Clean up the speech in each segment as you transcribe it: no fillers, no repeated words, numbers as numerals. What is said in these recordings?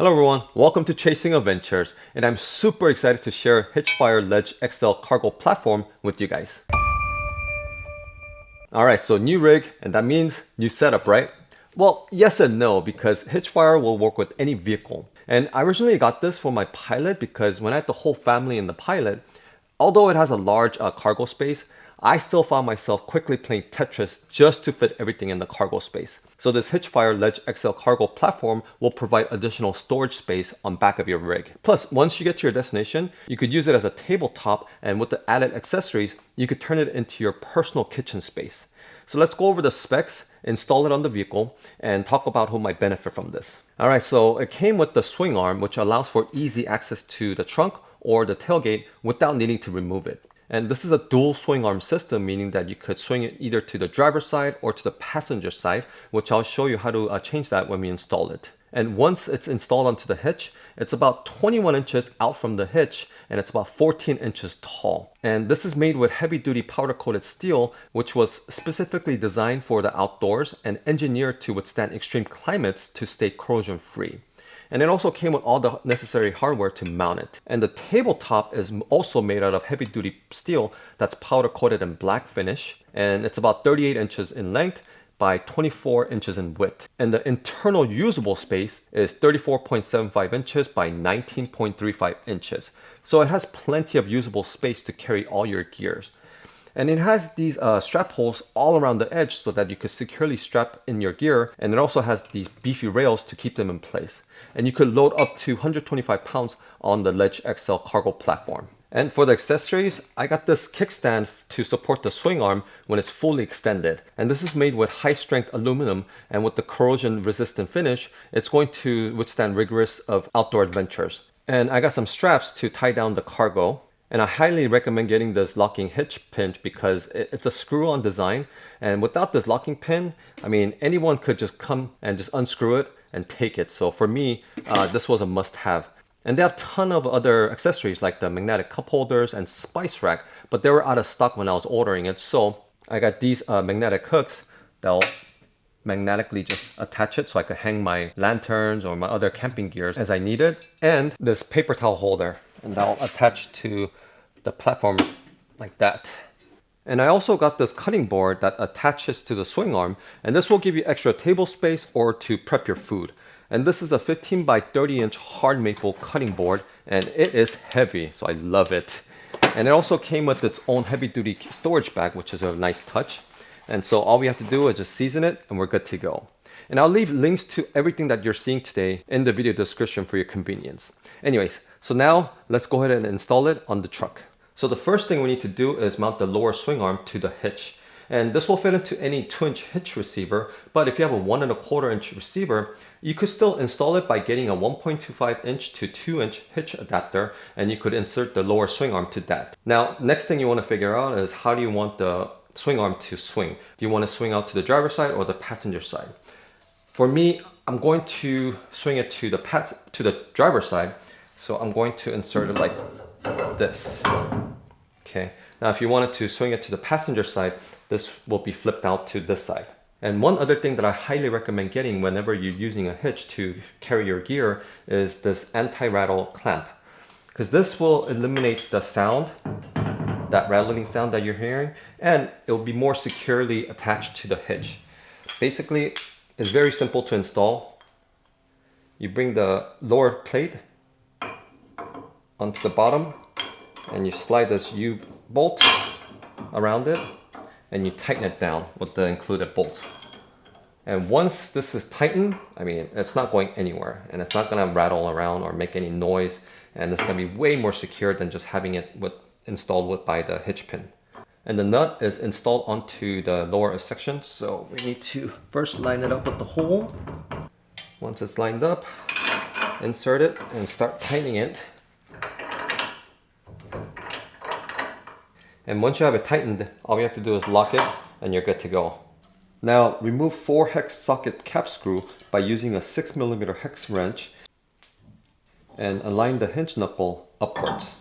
Hello everyone, welcome to Chasing Adventures, and I'm super excited to share Hitchfire Ledge XL cargo platform with you guys. Alright, so new rig, and that means new setup, right? Well, yes and no, because Hitchfire will work with any vehicle. And I originally got this for my Pilot because when I had the whole family in the Pilot, although it has a large cargo space, I still found myself quickly playing Tetris just to fit everything in the cargo space. So this Hitchfire Ledge XL cargo platform will provide additional storage space on back of your rig. Plus, once you get to your destination, you could use it as a tabletop, and with the added accessories, you could turn it into your personal kitchen space. So let's go over the specs, install it on the vehicle, and talk about who might benefit from this. Alright, so it came with the swing arm, which allows for easy access to the trunk or the tailgate without needing to remove it. And this is a dual swing arm system, meaning that you could swing it either to the driver's side or to the passenger side, which I'll show you how to change that when we install it. And once it's installed onto the hitch, it's about 21 inches out from the hitch and it's about 14 inches tall. And this is made with heavy duty powder coated steel, which was specifically designed for the outdoors and engineered to withstand extreme climates to stay corrosion free. And it also came with all the necessary hardware to mount it. And the tabletop is also made out of heavy duty steel that's powder coated in black finish. And it's about 38 inches in length by 24 inches in width. And the internal usable space is 34.75 inches by 19.35 inches. So it has plenty of usable space to carry all your gears. And it has these strap holes all around the edge so that you could securely strap in your gear. And it also has these beefy rails to keep them in place. And you could load up to 125 pounds on the Ledge XL cargo platform. And for the accessories, I got this kickstand to support the swing arm when it's fully extended. And this is made with high strength aluminum, and with the corrosion resistant finish, it's going to withstand rigorous of outdoor adventures. And I got some straps to tie down the cargo. And I highly recommend getting this locking hitch pin because it's a screw-on design. And without this locking pin, I mean, anyone could just come and just unscrew it and take it. So for me, this was a must-have. And they have a ton of other accessories like the magnetic cup holders and spice rack, but they were out of stock when I was ordering it. So I got these magnetic hooks that'll magnetically just attach it so I could hang my lanterns or my other camping gears as I needed. And this paper towel holder, and that'll attach to the platform like that. And I also got this cutting board that attaches to the swing arm, and this will give you extra table space or to prep your food. And this is a 15 by 30 inch hard maple cutting board, and it is heavy, so I love it. And it also came with its own heavy duty storage bag, which is a nice touch. And so all we have to do is just season it and we're good to go. And I'll leave links to everything that you're seeing today in the video description for your convenience. Anyways, so now let's go ahead and install it on the truck. So the first thing we need to do is mount the lower swing arm to the hitch. And this will fit into any 2-inch hitch receiver, but if you have a 1.25-inch receiver, you could still install it by getting a 1.25-inch to 2-inch hitch adapter, and you could insert the lower swing arm to that. Now, next thing you want to figure out is how do you want the swing arm to swing? Do you want to swing out to the driver's side or the passenger side? For me, I'm going to swing it to the driver's side, so I'm going to insert it like this. Okay. Now, if you wanted to swing it to the passenger side, this will be flipped out to this side. And one other thing that I highly recommend getting whenever you're using a hitch to carry your gear is this anti-rattle clamp, because this will eliminate the sound, that rattling sound that you're hearing, and it will be more securely attached to the hitch. Basically, it's very simple to install. You bring the lower plate onto the bottom and you slide this U-bolt around it and you tighten it down with the included bolts. And once this is tightened, I mean, it's not going anywhere and it's not gonna rattle around or make any noise, and it's gonna be way more secure than just having it installed by the hitch pin. And the nut is installed onto the lower section, so we need to first line it up with the hole. Once it's lined up, insert it and start tightening it. And once you have it tightened, all you have to do is lock it and you're good to go. Now remove 4 hex socket cap screw by using a 6mm hex wrench and align the hinge knuckle upwards.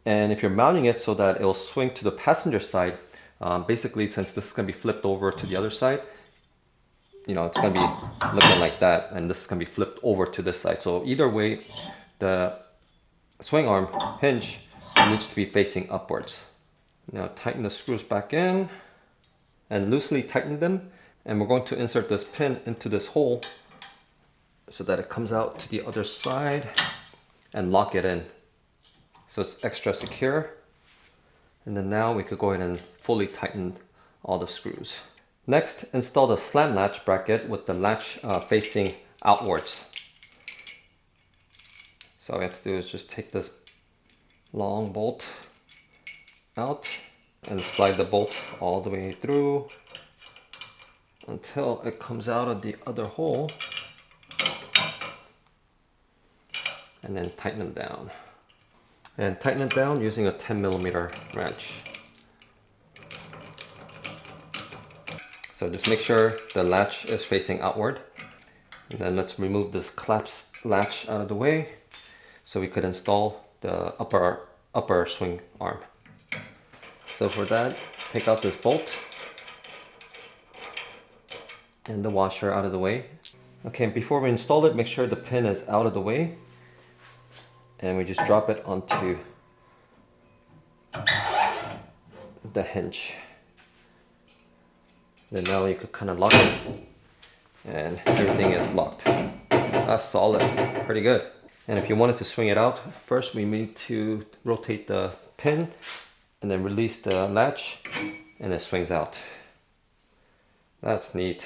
And if you're mounting it so that it'll swing to the passenger side, basically since this is going to be flipped over to the other side, it's going to be looking like that, and this is going to be flipped over to this side. So either way, the swing arm hinge needs to be facing upwards. Now tighten the screws back in and loosely tighten them, and we're going to insert this pin into this hole so that it comes out to the other side and lock it in so it's extra secure. And then now we could go ahead and fully tighten all the screws. Next, install the slam latch bracket with the latch facing outwards. So all we have to do is just take this long bolt out and slide the bolt all the way through until it comes out of the other hole, and then tighten them down. And tighten it down using a 10mm wrench. So just make sure the latch is facing outward. And then let's remove this clasp latch out of the way so we could install the upper swing arm. So for that, take out this bolt and the washer out of the way. Okay, before we install it, make sure the pin is out of the way. And we just drop it onto the hinge. Then now you could kind of lock it, and everything is locked. That's solid, pretty good. And if you wanted to swing it out, first we need to rotate the pin and then release the latch, and it swings out. That's neat.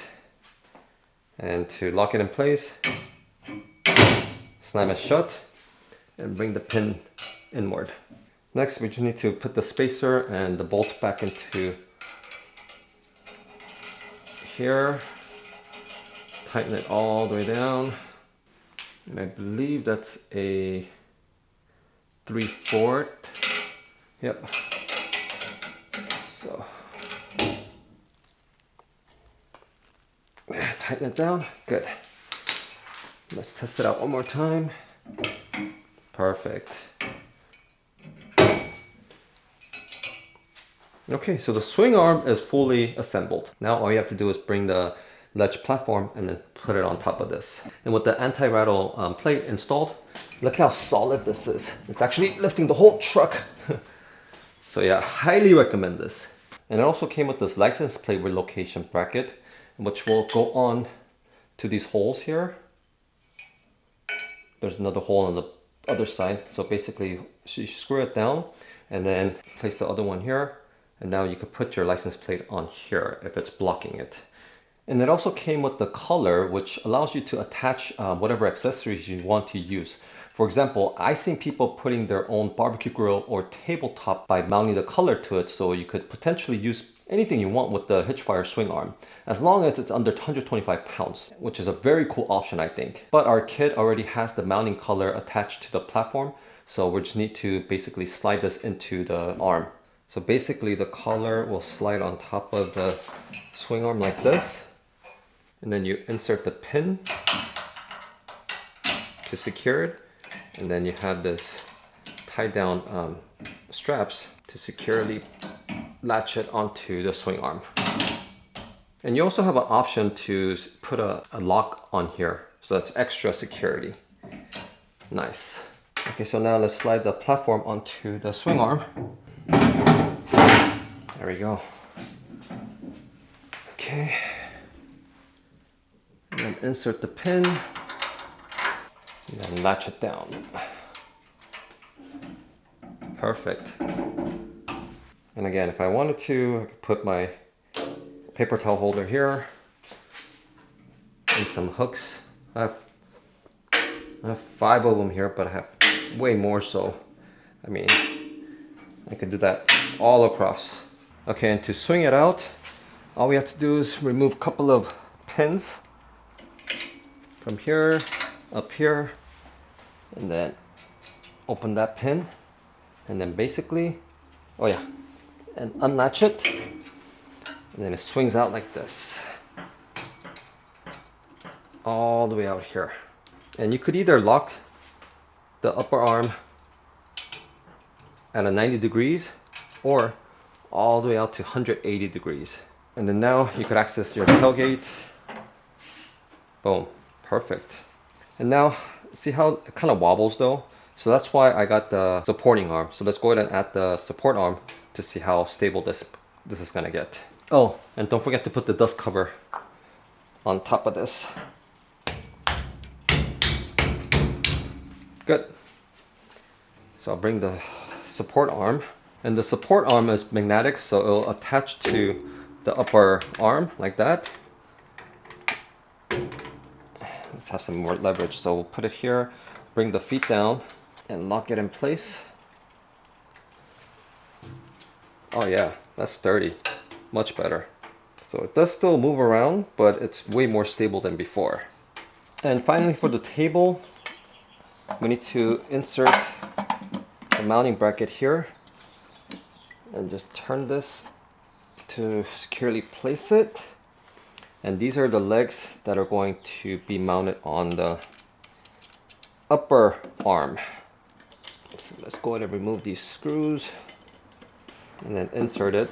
And to lock it in place, slam it shut and bring the pin inward. Next, we just need to put the spacer and the bolt back into here. Tighten it all the way down. And I believe that's a 3/4. Yep. So tighten it down. Good. Let's test it out one more time. Perfect. Okay, so the swing arm is fully assembled. Now all you have to do is bring the ledge platform and then put it on top of this. And with the anti-rattle plate installed, look how solid this is. It's actually lifting the whole truck. So yeah, highly recommend this. And it also came with this license plate relocation bracket, which will go on to these holes here. There's another hole on the other side. So basically you screw it down and then place the other one here. And now you could put your license plate on here if it's blocking it. And it also came with the color, which allows you to attach whatever accessories you want to use. For example, I've seen people putting their own barbecue grill or tabletop by mounting the color to it, so you could potentially use anything you want with the Hitchfire swing arm, as long as it's under 125 pounds, which is a very cool option, I think. But our kit already has the mounting color attached to the platform, so we just need to basically slide this into the arm. So basically the collar will slide on top of the swing arm like this. And then you insert the pin to secure it. And then you have this tie down straps to securely latch it onto the swing arm. And you also have an option to put a lock on here. So that's extra security. Nice. Okay, so now let's slide the platform onto the swing arm. There we go. Okay. And then insert the pin and then latch it down. Perfect. And again, if I wanted to, I could put my paper towel holder here and some hooks. I have 5 of them here, but I have way more, so I mean, I could do that all across. Okay, and to swing it out, all we have to do is remove a couple of pins from here, up here, and then open that pin, and then basically, oh yeah, and unlatch it, and then it swings out like this, all the way out here. And you could either lock the upper arm at a 90 degrees or all the way out to 180 degrees. And then now you could access your tailgate Boom. Perfect. And now, see how it kind of wobbles though? So that's why I got the supporting arm. So let's go ahead and add the support arm to see how stable this is gonna get. Oh, and don't forget to put the dust cover on top of this. Good. So I'll bring the support arm. And the support arm is magnetic, so it'll attach to the upper arm like that. Let's have some more leverage. So we'll put it here, bring the feet down, and lock it in place. Oh yeah, that's sturdy. Much better. So it does still move around, but it's way more stable than before. And finally for the table, we need to insert the mounting bracket here and just turn this to securely place it. And these are the legs that are going to be mounted on the upper arm. So let's go ahead and remove these screws and then insert it.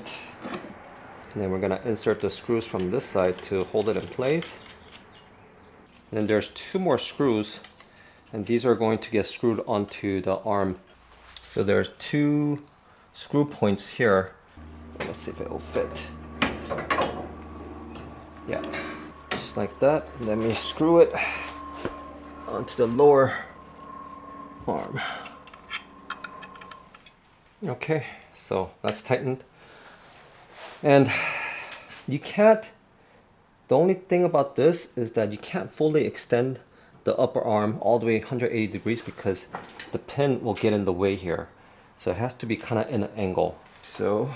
And then we're gonna insert the screws from this side to hold it in place. And then there's 2 more screws, and these are going to get screwed onto the arm. So there's 2 screw points here. Let's see if it will fit. Yeah, just like that. Let me screw it onto the lower arm. Okay, so that's tightened. And you can't, the only thing about this is that you can't fully extend the upper arm all the way 180 degrees because the pin will get in the way here. So it has to be kind of in an angle. So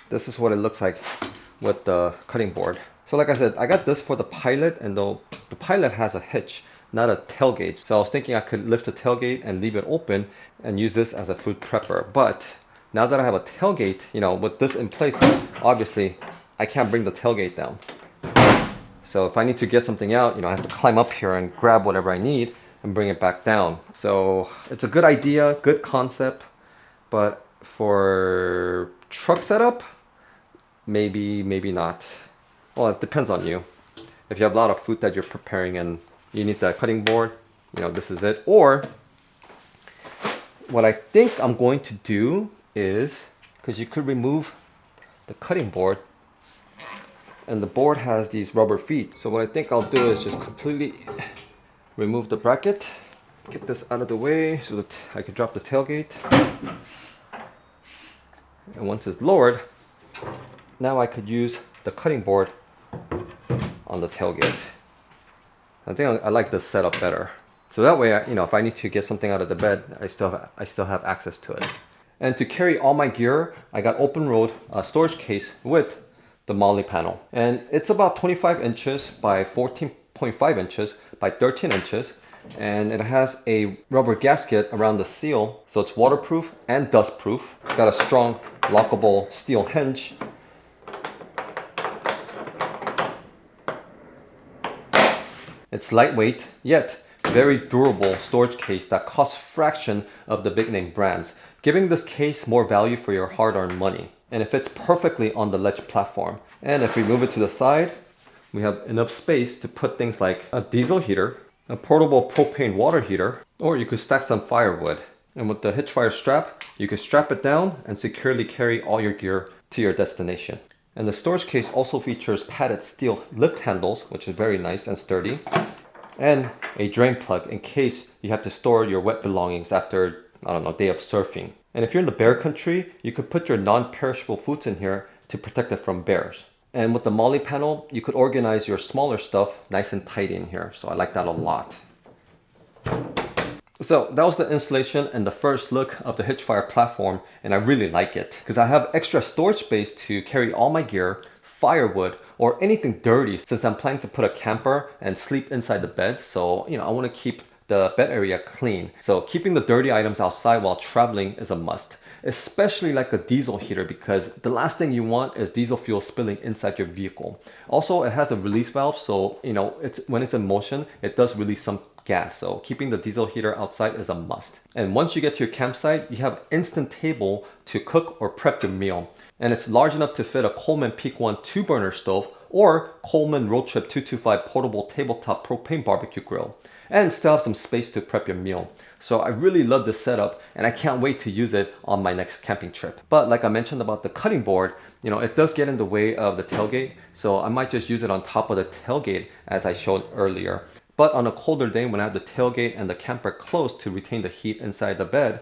this is what it looks like with the cutting board. So like I said, I got this for the Pilot, and the Pilot has a hitch, not a tailgate. So I was thinking I could lift the tailgate and leave it open and use this as a food prepper. But now that I have a tailgate, you know, with this in place, obviously I can't bring the tailgate down. So if I need to get something out, you know, I have to climb up here and grab whatever I need and bring it back down. So it's a good idea, good concept, but for truck setup, maybe not. Well, it depends on you. If you have a lot of food that you're preparing and you need that cutting board, you know, this is it. Or what I think I'm going to do is, because you could remove the cutting board, and the board has these rubber feet. So what I think I'll do is just completely remove the bracket, get this out of the way so that I can drop the tailgate. And once it's lowered, now I could use the cutting board on the tailgate. I think I like this setup better. So that way, you know, if I need to get something out of the bed, I still have access to it. And to carry all my gear, I got open road storage case with the MOLLE panel. And it's about 25 inches by 14.5 inches by 13 inches. And it has a rubber gasket around the seal, so it's waterproof and dust proof. It's got a strong lockable steel hinge. It's lightweight, yet very durable storage case that costs fraction of the big name brands, giving this case more value for your hard-earned money. And it fits perfectly on the ledge platform. And if we move it to the side, we have enough space to put things like a diesel heater, a portable propane water heater, or you could stack some firewood. And with the Hitchfire strap, you can strap it down and securely carry all your gear to your destination. And the storage case also features padded steel lift handles, which is very nice and sturdy, and a drain plug in case you have to store your wet belongings after, I don't know, a day of surfing. And if you're in the bear country, you could put your non-perishable foods in here to protect it from bears. And with the MOLLE panel, you could organize your smaller stuff nice and tidy in here. So I like that a lot. So that was the installation and the first look of the Hitchfire platform, and I really like it because I have extra storage space to carry all my gear, firewood, or anything dirty since I'm planning to put a camper and sleep inside the bed. So, you know, I want to keep the bed area clean. So keeping the dirty items outside while traveling is a must, especially like a diesel heater, because the last thing you want is diesel fuel spilling inside your vehicle. Also, it has a release valve, so you know, when it's in motion, it does release some gas. So keeping the diesel heater outside is a must. And once you get to your campsite, you have an instant table to cook or prep your meal. And it's large enough to fit a Coleman Peak 1 2-burner stove or Coleman Road Trip 225 portable tabletop propane barbecue grill, and still have some space to prep your meal. So I really love this setup and I can't wait to use it on my next camping trip. But like I mentioned about the cutting board, it does get in the way of the tailgate, so I might just use it on top of the tailgate as I showed earlier. But on a colder day when I have the tailgate and the camper closed to retain the heat inside the bed,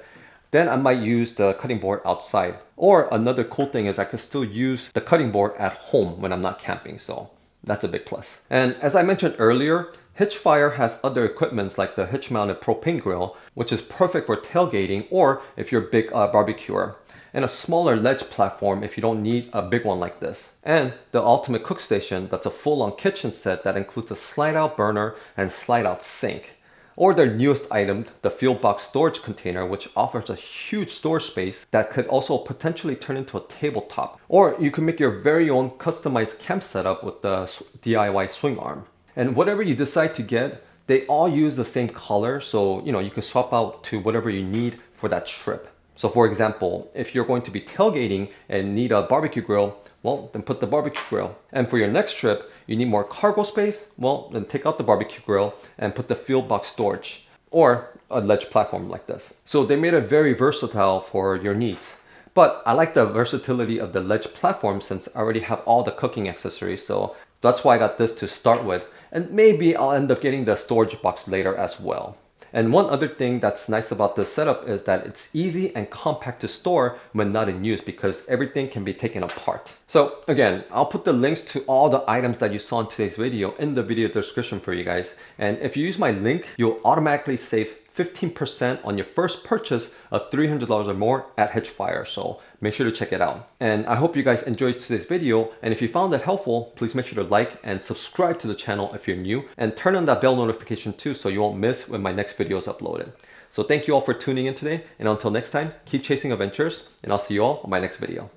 then I might use the cutting board outside. Or another cool thing is I can still use the cutting board at home when I'm not camping, so that's a big plus. And as I mentioned earlier, Hitchfire has other equipments like the hitch-mounted propane grill, which is perfect for tailgating or if you're a big barbecuer, and a smaller ledge platform if you don't need a big one like this. And the ultimate cook station that's a full-on kitchen set that includes a slide-out burner and slide-out sink. Or their newest item, the Fuel Box storage container, which offers a huge storage space that could also potentially turn into a tabletop. Or you can make your very own customized camp setup with the DIY swing arm. And whatever you decide to get, they all use the same color, so you can swap out to whatever you need for that trip. So for example, if you're going to be tailgating and need a barbecue grill, well, then put the barbecue grill. And for your next trip, you need more cargo space, well, then take out the barbecue grill and put the Fuel Box storage or a ledge platform like this. So they made it very versatile for your needs. But I like the versatility of the ledge platform since I already have all the cooking accessories, so that's why I got this to start with. And maybe I'll end up getting the storage box later as well. And one other thing that's nice about this setup is that it's easy and compact to store when not in use because everything can be taken apart. So again, I'll put the links to all the items that you saw in today's video in the video description for you guys. And if you use my link, you'll automatically save 15% on your first purchase of $300 or more at Hitchfire. So make sure to check it out. And I hope you guys enjoyed today's video. And if you found it helpful, please make sure to like and subscribe to the channel if you're new and turn on that bell notification too so you won't miss when my next video is uploaded. So thank you all for tuning in today. And until next time, keep chasing adventures and I'll see you all on my next video.